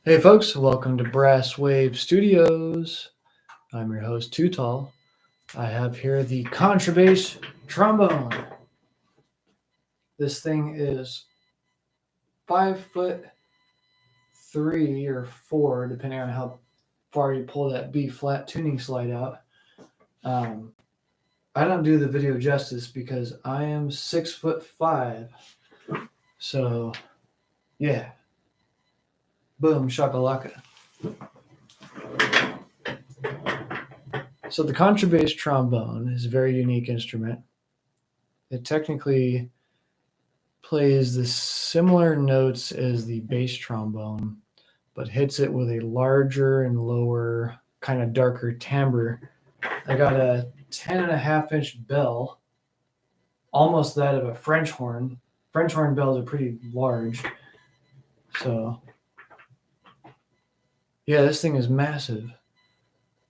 Hey folks, welcome to Brass Wave Studios. I'm your host, Too Tall. I have here the Contrabass Trombone. This thing is 5'3" or 4", depending on how far you pull that B flat tuning slide out. I don't do the video justice because I am 6'5". So, yeah. Boom, shakalaka. So the contrabass trombone is a very unique instrument. It technically plays the similar notes as the bass trombone, but hits it with a larger and lower, kind of darker timbre. I got a 10.5-inch bell, almost that of a French horn. French horn bells are pretty large. So, yeah, this thing is massive.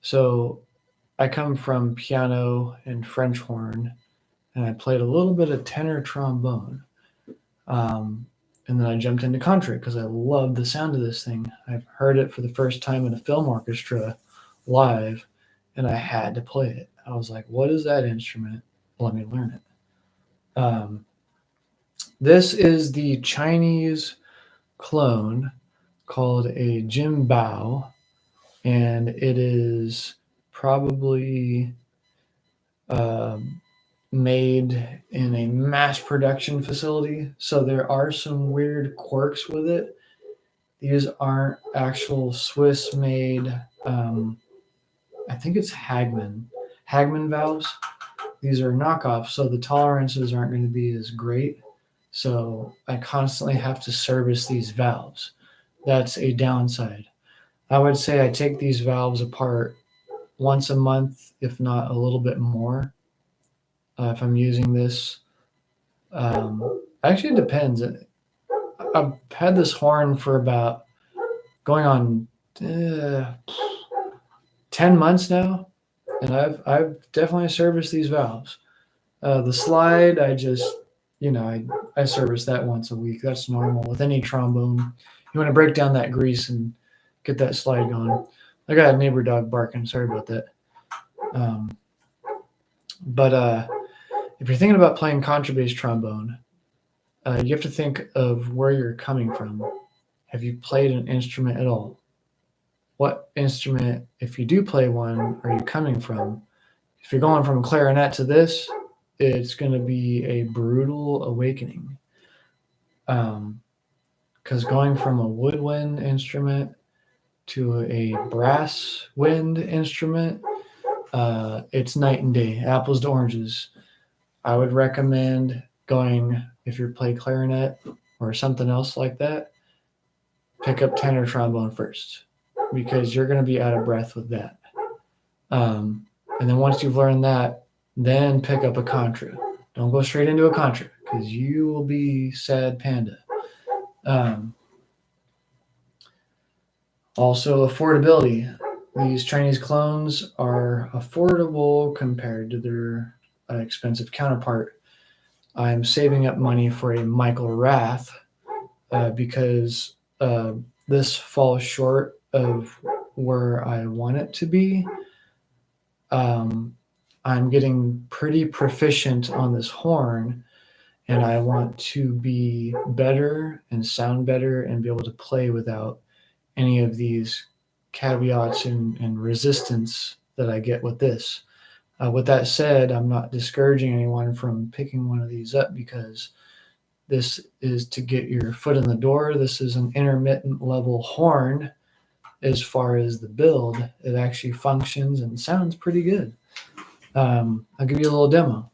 So, I come from piano and French horn, and I played a little bit of tenor trombone. And then I jumped into contra because I love the sound of this thing. I've heard it for the first time in a film orchestra live, and I had to play it. I was like, what is that instrument? Let me learn it. This is the Chinese clone called a jimbao, and it is probably made in a mass production facility. So there are some weird quirks with it. These aren't actual Swiss made, I think it's Hagman valves. These are knockoffs, so the tolerances aren't going to be as great. So I constantly have to service these valves. That's a downside. I would say I take these valves apart once a month, if not a little bit more, if I'm using this. Actually, it depends. I've had this horn for about going on 10 months now, and I've definitely serviced these valves. The slide, I service that once a week. That's normal with any trombone. You want to break down that grease and get that slide going. I got a neighbor dog barking. Sorry about that. But if you're thinking about playing contrabass trombone, you have to think of where you're coming from. Have you played an instrument at all? What instrument, if you do play one, are you coming from? If you're going from clarinet to this, it's going to be a brutal awakening. Because going from a woodwind instrument to a brass wind instrument, it's night and day, apples to oranges. I would recommend going, if you play clarinet or something else like that, pick up tenor trombone first, because you're going to be out of breath with that. And then once you've learned that, then pick up a contra. Don't go straight into a contra, because you will be sad panda. Also, affordability. These Chinese clones are affordable compared to their expensive counterpart. I'm saving up money for a Michael Rath because this falls short of where I want it to be. I'm getting pretty proficient on this horn, and I want to be better and sound better and be able to play without any of these caveats and resistance that I get with this. With that said, I'm not discouraging anyone from picking one of these up, because this is to get your foot in the door. This is an intermittent level horn. As far as the build, it actually functions and sounds pretty good. I'll give you a little demo.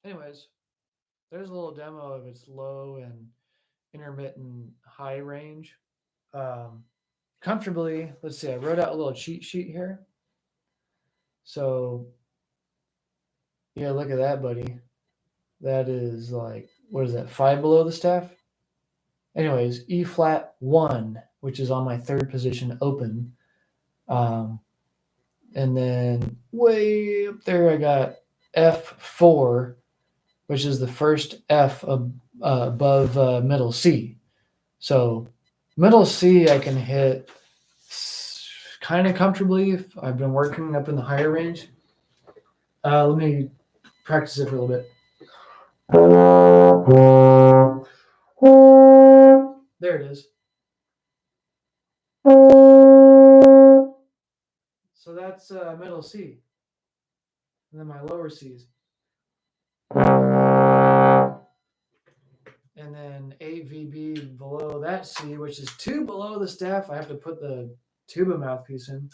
Anyways, there's a little demo of its low and intermittent high range. Um, Comfortably, let's see, I wrote out a little cheat sheet here. So, yeah, look at that, buddy. That is like, what is that, five below the staff? Anyways, E flat one, which is on my third position open. Um, and then way up there, I got F4, which is the first F above middle C. So middle C I can hit kind of comfortably if I've been working up in the higher range. Let me practice it for a little bit. There it is. So that's middle C. And then my lower C's. And then 8 VB below that C, which is 2 below the staff. I have to put the tuba mouthpiece in.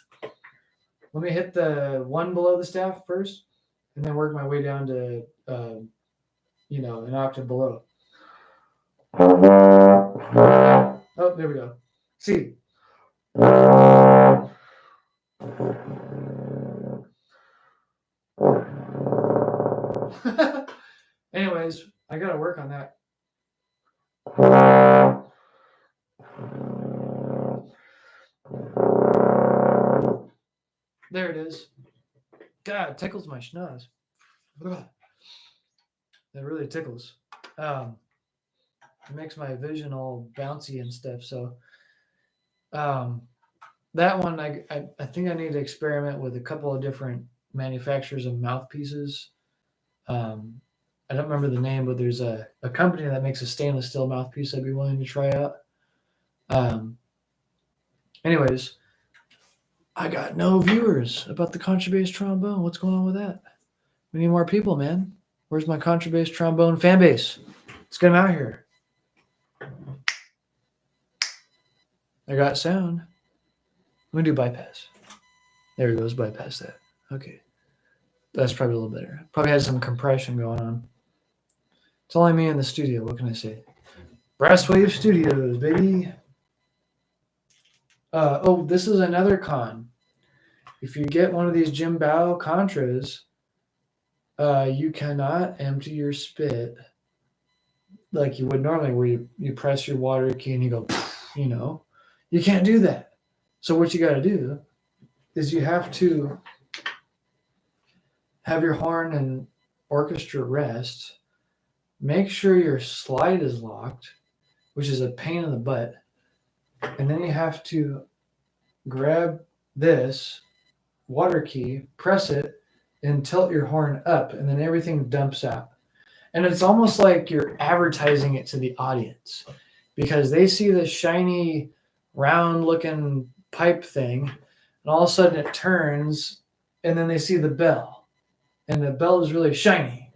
Let me hit the 1 below the staff first, and then work my way down to, an octave below. Oh, there we go. C. Anyways, I got to work on that. There it is. God, it tickles my schnoz. That really tickles. It makes my vision all bouncy and stuff. So that one, I think I need to experiment with a couple of different manufacturers of mouthpieces. I don't remember the name, but there's a company that makes a stainless steel mouthpiece I'd be willing to try out. Anyways, I got no viewers about the Contrabass Trombone. What's going on with that? We need more people, man. Where's my Contrabass Trombone fan base? Let's get them out here. I got sound. Let me do bypass. There it goes, bypass that. Okay. That's probably a little better. Probably has some compression going on. It's only me in the studio. What can I say? Brasswave Studios, baby. This is another con. If you get one of these Jim Bow Contras, you cannot empty your spit like you would normally, where you press your water key and you go, you can't do that. So what you got to do is you have to have your horn and orchestra rest. Make sure your slide is locked, which is a pain in the butt. And then you have to grab this water key, press it, and tilt your horn up, and then everything dumps out. And it's almost like you're advertising it to the audience because they see this shiny, round-looking pipe thing, and all of a sudden it turns, and then they see the bell, and the bell is really shiny.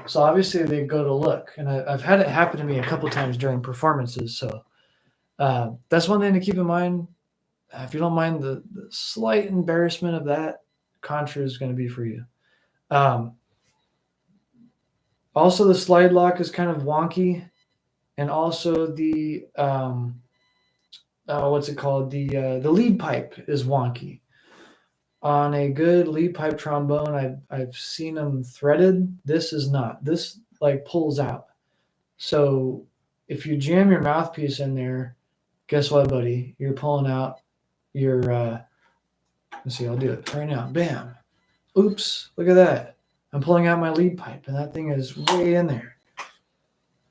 So obviously they go to look, and I've had it happen to me a couple times during performances. So that's one thing to keep in mind. If you don't mind the slight embarrassment of that, Contra is going to be for you. Also, the slide lock is kind of wonky, and also the what's it called? The lead pipe is wonky. On a good lead pipe trombone, I've seen them threaded. This is not. This like pulls out. So if you jam your mouthpiece in there, guess what, buddy? You're pulling out your. Let's see. I'll do it right now. Bam. Oops! Look at that. I'm pulling out my lead pipe, and that thing is way in there.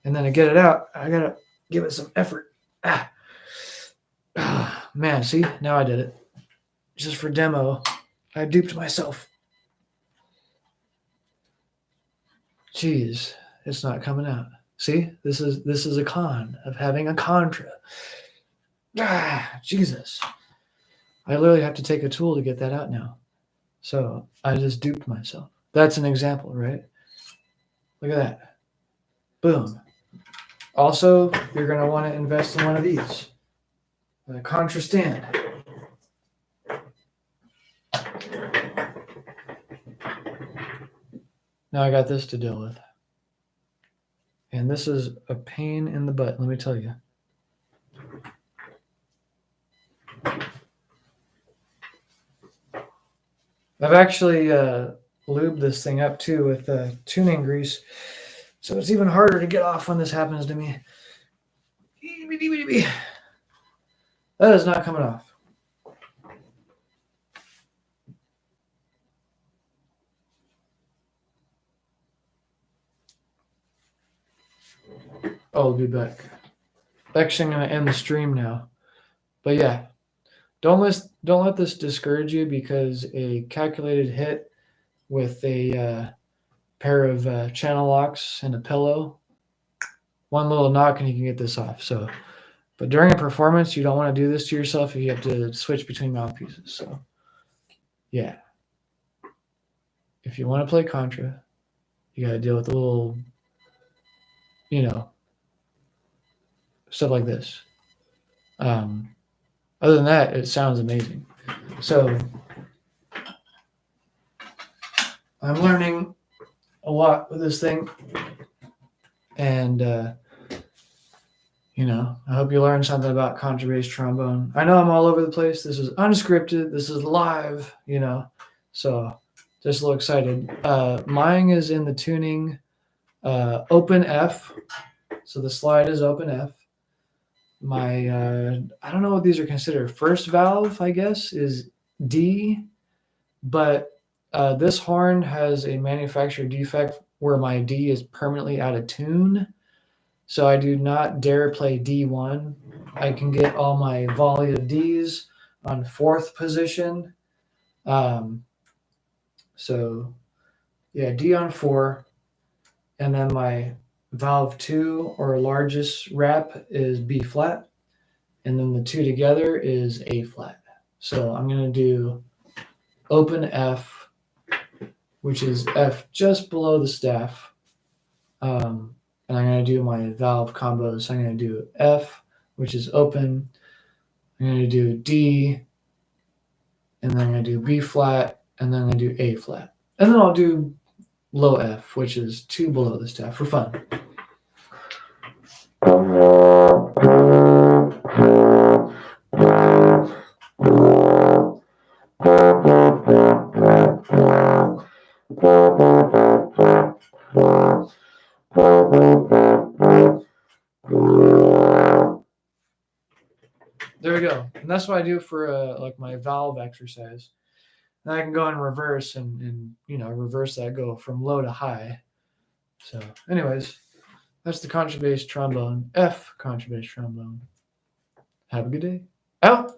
And then to get it out, I gotta give it some effort. Man, see, now I did it. Just for demo, I duped myself. Jeez, it's not coming out. See, this is a con of having a Contra. Jesus. I literally have to take a tool to get that out now. So I just duped myself. That's an example, right? Look at that. Boom. Also, you're going to want to invest in one of these. A Contra stand. Now I got this to deal with. And this is a pain in the butt, let me tell you. I've actually lubed this thing up too with tuning grease, so it's even harder to get off when this happens to me. That is not coming off. Oh, I'll be back. Actually, I'm going to end the stream now. But yeah, don't let this discourage you, because a calculated hit with a pair of channel locks and a pillow, one little knock and you can get this off. So, but during a performance, you don't want to do this to yourself if you have to switch between mouthpieces. So, yeah, if you want to play contra, you got to deal with a little, stuff like this. Other than that, it sounds amazing. So I'm learning a lot with this thing, and I hope you learned something about contrabass trombone. I know I'm all over the place. This is unscripted. This is live. So just a little excited. Mine is in the tuning open F, so the slide is open F. My I don't know what these are considered. First valve, I guess, is D, but this horn has a manufacturer defect where my D is permanently out of tune. So I do not dare play D1. I can get all my volley of Ds on fourth position. So yeah, D on 4. And then my valve 2 or largest rap is B flat. And then the two together is A flat. So I'm going to do open F, which is F just below the staff. And I'm going to do my valve combos. So I'm going to do F, which is open. I'm going to do D, and then I'm going to do B flat, and then I'm going to do A flat. And then I'll do low F, which is 2 below the staff for fun. There we go. And that's what I do for like my valve exercise. And I can go in reverse and reverse that, go from low to high. So anyways, that's the contrabass trombone, F contrabass trombone. Have a good day. Out.